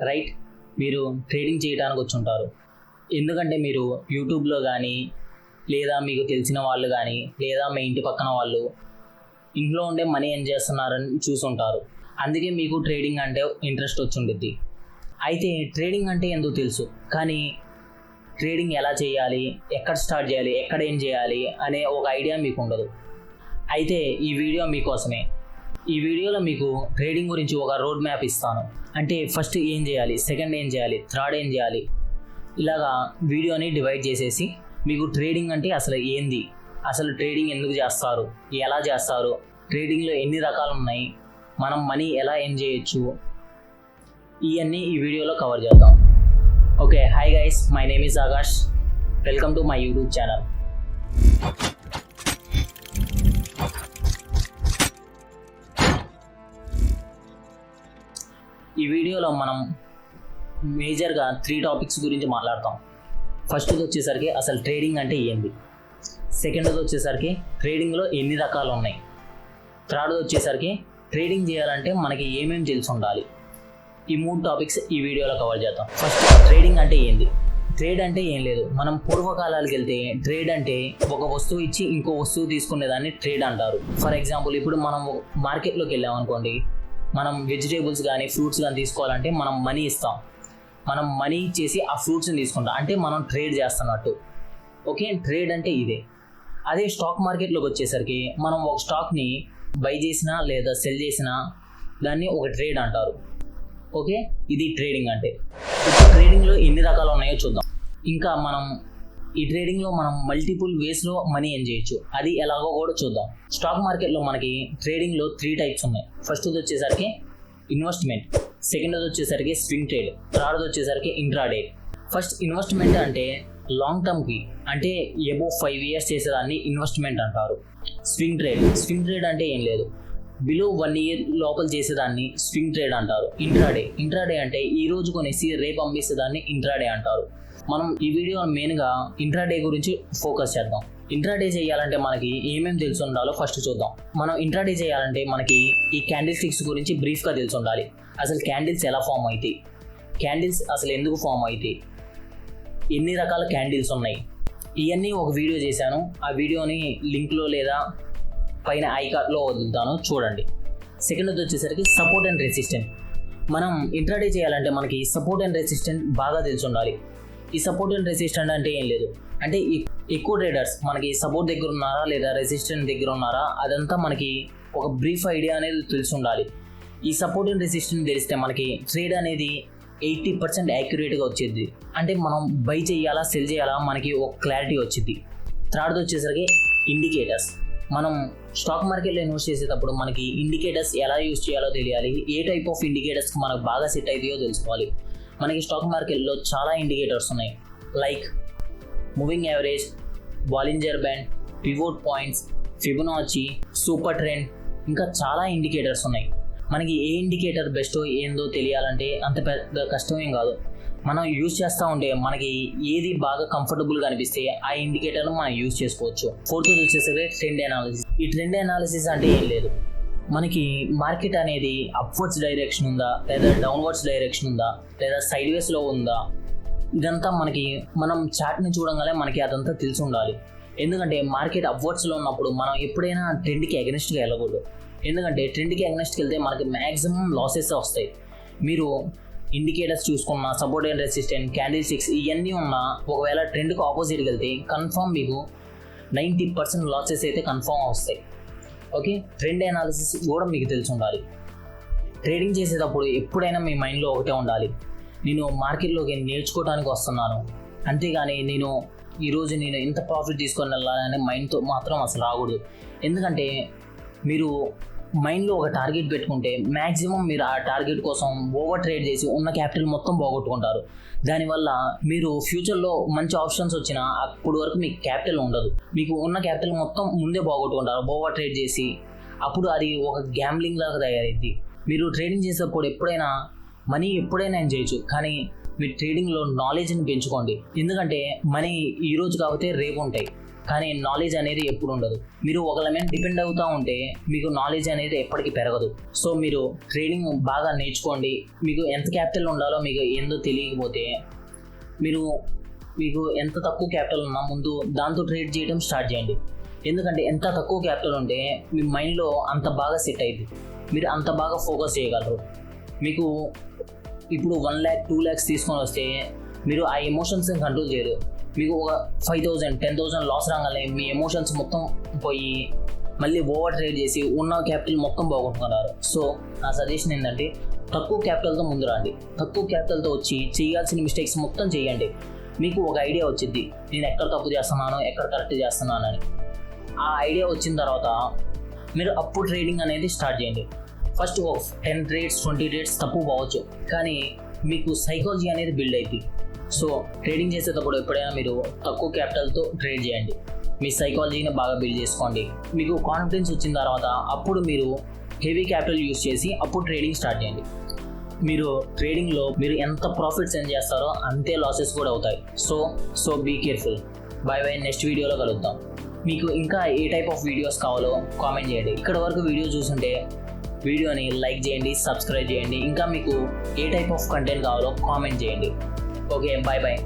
Right. మీరు trading చేయడానికి వచ్చి ఉంటారు. ఎందుకంటే మీరు యూట్యూబ్లో కానీ లేదా మీకు తెలిసిన వాళ్ళు కానీ లేదా మీ ఇంటి పక్కన వాళ్ళు ఇంట్లో ఉండే మనీ ఏం చేస్తున్నారని చూసుంటారు. అందుకే మీకు ట్రేడింగ్ అంటే ఇంట్రెస్ట్ వచ్చి ఉండిద్ది. అయితే ట్రేడింగ్ అంటే ఎందుకు తెలుసు, కానీ ట్రేడింగ్ ఎలా చేయాలి, ఎక్కడ స్టార్ట్ చేయాలి, ఎక్కడ ఏం చేయాలి అనే ఒక ఐడియా మీకు ఉండదు. అయితే ఈ వీడియో మీకోసమే. ఈ వీడియోలో మీకు ట్రేడింగ్ గురించి ఒక రోడ్ మ్యాప్ ఇస్తాను. అంటే ఫస్ట్ ఏం చేయాలి, సెకండ్ ఏం చేయాలి, థర్డ్ ఏం చేయాలి, ఇలాగా వీడియోని డివైడ్ చేసేసి మీకు ట్రేడింగ్ అంటే అసలు ఏంది, అసలు ట్రేడింగ్ ఎందుకు చేస్తారు, ఎలా చేస్తారు, ట్రేడింగ్లో ఎన్ని రకాలు ఉన్నాయి, మనం మనీ ఎలా ఎర్న్ చేయొచ్చు, ఇవన్నీ ఈ వీడియోలో కవర్ చేద్దాం. Okay, hi guys, my name is Akash. Welcome to my YouTube channel. ఈ వీడియోలో మనం మేజర్గా 3 టాపిక్స్ గురించి మాట్లాడతాం. ఫస్ట్ది వచ్చేసరికి అసలు ట్రేడింగ్ అంటే ఏంది, సెకండ్ది వచ్చేసరికి ట్రేడింగ్లో ఎన్ని రకాలు ఉన్నాయి, థర్డ్ది వచ్చేసరికి ట్రేడింగ్ చేయాలంటే మనకి ఏమేమి తెలిసి ఉండాలి. ఈ 3 టాపిక్స్ ఈ వీడియోలో కవర్ చేద్దాం. ఫస్ట్ ట్రేడింగ్ అంటే ఏంది. ట్రేడ్ అంటే ఏం లేదు, మనం పూర్వకాలాలకు వెళ్తే ట్రేడ్ అంటే ఒక వస్తువు ఇచ్చి ఇంకో వస్తువు తీసుకునేదాన్ని ట్రేడ్ అంటారు. ఫర్ ఎగ్జాంపుల్, ఇప్పుడు మనం మార్కెట్లోకి వెళ్ళామనుకోండి, మనం వెజిటేబుల్స్ కానీ ఫ్రూట్స్ కానీ తీసుకోవాలంటే మనం మనీ ఇస్తాం. మనం మనీ ఇచ్చేసి ఆ ఫ్రూట్స్ని తీసుకుంటాం, అంటే మనం ట్రేడ్ చేస్తున్నట్టు. ఓకే, ట్రేడ్ అంటే ఇదే. అదే స్టాక్ మార్కెట్లోకి వచ్చేసరికి మనం ఒక స్టాక్ని బై చేసినా లేదా సెల్ చేసినా దాన్ని ఒక ట్రేడ్ అంటారు. ఓకే, ఇది ట్రేడింగ్ అంటే. ఇప్పుడు ట్రేడింగ్లో ఎన్ని రకాలు ఉన్నాయో చూద్దాం. ఇంకా మనం ఈ ట్రేడింగ్లో మనం మల్టిపుల్ వేస్లో మనీ ఎర్న్ చేయొచ్చు, అది ఎలాగో కూడా చూద్దాం. స్టాక్ మార్కెట్లో మనకి ట్రేడింగ్లో 3 టైప్స్ ఉన్నాయి. ఫస్ట్ది వచ్చేసరికి ఇన్వెస్ట్మెంట్, సెకండ్ది వచ్చేసరికి స్వింగ్ ట్రేడ్, థర్డ్ది వచ్చేసరికి ఇంట్రాడే. ఫస్ట్ ఇన్వెస్ట్మెంట్ అంటే లాంగ్ టర్మ్కి, అంటే అబోవ్ 5 years చేసేదాన్ని ఇన్వెస్ట్మెంట్ అంటారు. స్వింగ్ ట్రేడ్ అంటే ఏం లేదు, బిలో 1 year లోపల చేసేదాన్ని స్వింగ్ ట్రేడ్ అంటారు. ఇంట్రాడే అంటే ఈ రోజు కొనేసి రేపు అమ్మేసేదాన్ని ఇంట్రాడే అంటారు. మనం ఈ వీడియో మెయిన్గా ఇంట్రాడే గురించి ఫోకస్ చేద్దాం. ఇంట్రాడే చేయాలంటే మనకి ఏమేమి తెలిసి ఉండాలో ఫస్ట్ చూద్దాం. మనం ఇంట్రాడే చేయాలంటే మనకి ఈ క్యాండిల్ స్టిక్స్ గురించి బ్రీఫ్గా తెలిసి ఉండాలి. అసలు క్యాండిల్స్ ఎలా ఫామ్ అవుతాయి, క్యాండిల్స్ అసలు ఎందుకు ఫామ్ అవుతాయి, ఎన్ని రకాల క్యాండిల్స్ ఉన్నాయి, ఇవన్నీ ఒక వీడియో చేశాను. ఆ వీడియోని లింక్లో లేదా పైన ఐకార్డ్లో వదులుతాను, చూడండి. సెకండ్ వచ్చేసరికి సపోర్ట్ అండ్ రెసిస్టెంట్. మనం ఇంట్రాడే చేయాలంటే మనకి సపోర్ట్ అండ్ రెసిస్టెంట్ బాగా తెలిసి ఉండాలి. ఈ సపోర్ట్ అండ్ రెసిస్టెంట్ అంటే ఏం లేదు, అంటే ఎక్కువ ట్రేడర్స్ మనకి సపోర్ట్ దగ్గర ఉన్నారా లేదా రెసిస్టెంట్ దగ్గర ఉన్నారా, అదంతా మనకి ఒక బ్రీఫ్ ఐడియా అనేది తెలిసి ఉండాలి. ఈ సపోర్ట్ అండ్ రెసిస్టెంట్ తెలిస్తే మనకి ట్రేడ్ అనేది 80% యాక్యురేట్గా వచ్చేది. అంటే మనం బై చేయాలా సెల్ చేయాలా మనకి ఒక క్లారిటీ వచ్చింది. థర్డ్ది వచ్చేసరికి ఇండికేటర్స్. మనం స్టాక్ మార్కెట్లో ఇన్వెస్ట్ చేసేటప్పుడు మనకి ఇండికేటర్స్ ఎలా యూజ్ చేయాలో తెలియాలి. ఏ టైప్ ఆఫ్ ఇండికేటర్స్కి మనకు బాగా సెట్ అవుతాయో తెలుసుకోవాలి. మనకి స్టాక్ మార్కెట్లో చాలా ఇండికేటర్స్ ఉన్నాయి, like moving average, Bollinger band, pivot points, Fibonacci, super trend, ఇంకా చాలా ఇండికేటర్స్ ఉన్నాయి. మనకి ఏ ఇండికేటర్ బెస్టో ఏందో తెలియాలంటే అంత పెద్ద కష్టమేం కాదు. మనం యూజ్ చేస్తూ ఉంటే మనకి ఏది బాగా కంఫర్టబుల్గా అనిపిస్తే ఆ ఇండికేటర్ను మనం యూజ్ చేసుకోవచ్చు. ఫోర్త్ వచ్చేసరికి ట్రెండ్ అనాలిసిస్. ఈ ట్రెండ్ అనాలిసిస్ అంటే ఏం లేదు, మనకి మార్కెట్ అనేది అప్వర్డ్స్ డైరెక్షన్ ఉందా లేదా డౌన్వర్డ్స్ డైరెక్షన్ ఉందా లేదా సైడ్ వేస్లో ఉందా, ఇదంతా మనకి మనం చార్ట్ని చూడగానే మనకి అదంతా తెలిసి ఉండాలి. ఎందుకంటే మార్కెట్ అప్వర్డ్స్లో ఉన్నప్పుడు మనం ఎప్పుడైనా ట్రెండ్కి అగెనిస్ట్గా వెళ్ళకూడదు. ఎందుకంటే ట్రెండ్కి అగెనిస్ట్కి వెళ్తే మనకి మ్యాక్సిమం లాసెస్ వస్తాయి. మీరు ఇండికేటర్స్ చూసుకున్న support and resistant, candle sticks ఇవన్నీ ఉన్నా ఒకవేళ ట్రెండ్కి ఆపోజిట్కి వెళ్తే కన్ఫామ్ మీకు 90% లాసెస్ అయితే కన్ఫామ్ వస్తాయి. ఓకే, ట్రెండ్ అనాలిసిస్ కూడా మీకు తెలిసి ఉండాలి. ట్రేడింగ్ చేసేటప్పుడు ఎప్పుడైనా మీ మైండ్లో ఒకటే ఉండాలి, నేను మార్కెట్లోకి నేర్చుకోవడానికి వస్తున్నాను, అంతేగాని ఈరోజు నేను ఇంత ప్రాఫిట్ తీసుకొని వెళ్ళాలనే మైండ్తో మాత్రం అసలు రాకూడదు. ఎందుకంటే మీరు మైండ్లో ఒక టార్గెట్ పెట్టుకుంటే మ్యాక్సిమం మీరు ఆ టార్గెట్ కోసం ఓవర్ ట్రేడ్ చేసి ఉన్న క్యాపిటల్ మొత్తం పోగొట్టుకుంటారు. దానివల్ల మీరు ఫ్యూచర్లో మంచి ఆప్షన్స్ వచ్చినా అప్పుడు వరకు మీకు క్యాపిటల్ ఉండదు. మీకు ఉన్న క్యాపిటల్ మొత్తం ముందే పోగొట్టుకుంటారు ఓవర్ ట్రేడ్ చేసి. అప్పుడు అది ఒక గ్యాంబ్లింగ్ లాగా తయారైద్ది. మీరు ట్రేడింగ్ చేసేటప్పుడు ఎప్పుడైనా మనీ ఎప్పుడైనా ఎర్న్ చేయొచ్చు, కానీ మీరు ట్రేడింగ్లో నాలెడ్జ్ని పెంచుకోండి. ఎందుకంటే మనీ ఈరోజు కాకపోతే రేపు ఉంటాయి, కానీ నాలెడ్జ్ అనేది ఎప్పుడు ఉండదు. మీరు ఒకళ్ళ మీద డిపెండ్ అవుతూ ఉంటే మీకు నాలెడ్జ్ అనేది ఎప్పటికీ పెరగదు. సో మీరు ట్రేడింగ్ బాగా నేర్చుకోండి. మీకు ఎంత క్యాపిటల్ ఉండాలో మీకు ఏందో తెలియకపోతే మీకు ఎంత తక్కువ క్యాపిటల్ ఉన్నా ముందు దాంతో ట్రేడ్ చేయడం స్టార్ట్ చేయండి. ఎందుకంటే ఎంత తక్కువ క్యాపిటల్ ఉంటే మీ మైండ్లో అంత బాగా సెట్ అయింది, మీరు అంత బాగా ఫోకస్ చేయగలరు. మీకు ఇప్పుడు 1 lakh 2 lakhs తీసుకొని వస్తే మీరు ఆ ఎమోషన్స్ని కంట్రోల్ చేయరు. మీకు ఒక 5,000 10,000 లాస్ రాగానే మీ ఎమోషన్స్ మొత్తం పోయి మళ్ళీ ఓవర్ ట్రేడ్ చేసి ఉన్న క్యాపిటల్ మొత్తం పోగొట్టుకున్నారు. సో నా సజెషన్ ఏంటంటే తక్కువ క్యాపిటల్తో ముందు రండి. తక్కువ క్యాపిటల్తో వచ్చి చేయాల్సిన మిస్టేక్స్ మొత్తం చేయండి. మీకు ఒక ఐడియా వచ్చింది, నేను ఎక్కడ తప్పు చేస్తున్నాను, ఎక్కడ కరెక్ట్ చేస్తున్నానని. ఆ ఐడియా వచ్చిన తర్వాత మీరు అప్పుడు ట్రేడింగ్ అనేది స్టార్ట్ చేయండి. ఫస్ట్ 10 trades 20 trades తప్పు పోవచ్చు, కానీ మీకు సైకాలజీ అనేది బిల్డ్ అవుతుంది. సో ట్రేడింగ్ చేసేటప్పుడు ఎప్పుడైనా మీరు తక్కువ క్యాపిటల్తో ట్రేడ్ చేయండి. మీ సైకాలజీని బాగా బిల్డ్ చేసుకోండి. మీకు కాన్ఫిడెన్స్ వచ్చిన తర్వాత అప్పుడు మీరు హెవీ క్యాపిటల్ యూజ్ చేసి అప్పుడు ట్రేడింగ్ స్టార్ట్ చేయండి. మీరు ట్రేడింగ్లో మీరు ఎంత ప్రాఫిట్స్ ఎర్న్ చేస్తారో అంతే లాసెస్ కూడా అవుతాయి. So be careful. Bye next వీడియోలో కలుద్దాం. మీకు ఇంకా ఏ టైప్ ఆఫ్ వీడియోస్ కావాలో కామెంట్ చేయండి. ఇక్కడ వరకు వీడియో చూసుంటే వీడియోని లైక్ చేయండి, సబ్స్క్రైబ్ చేయండి. ఇంకా మీకు ఏ టైప్ ఆఫ్ కంటెంట్ కావాలో కామెంట్ చేయండి. Okay, bye.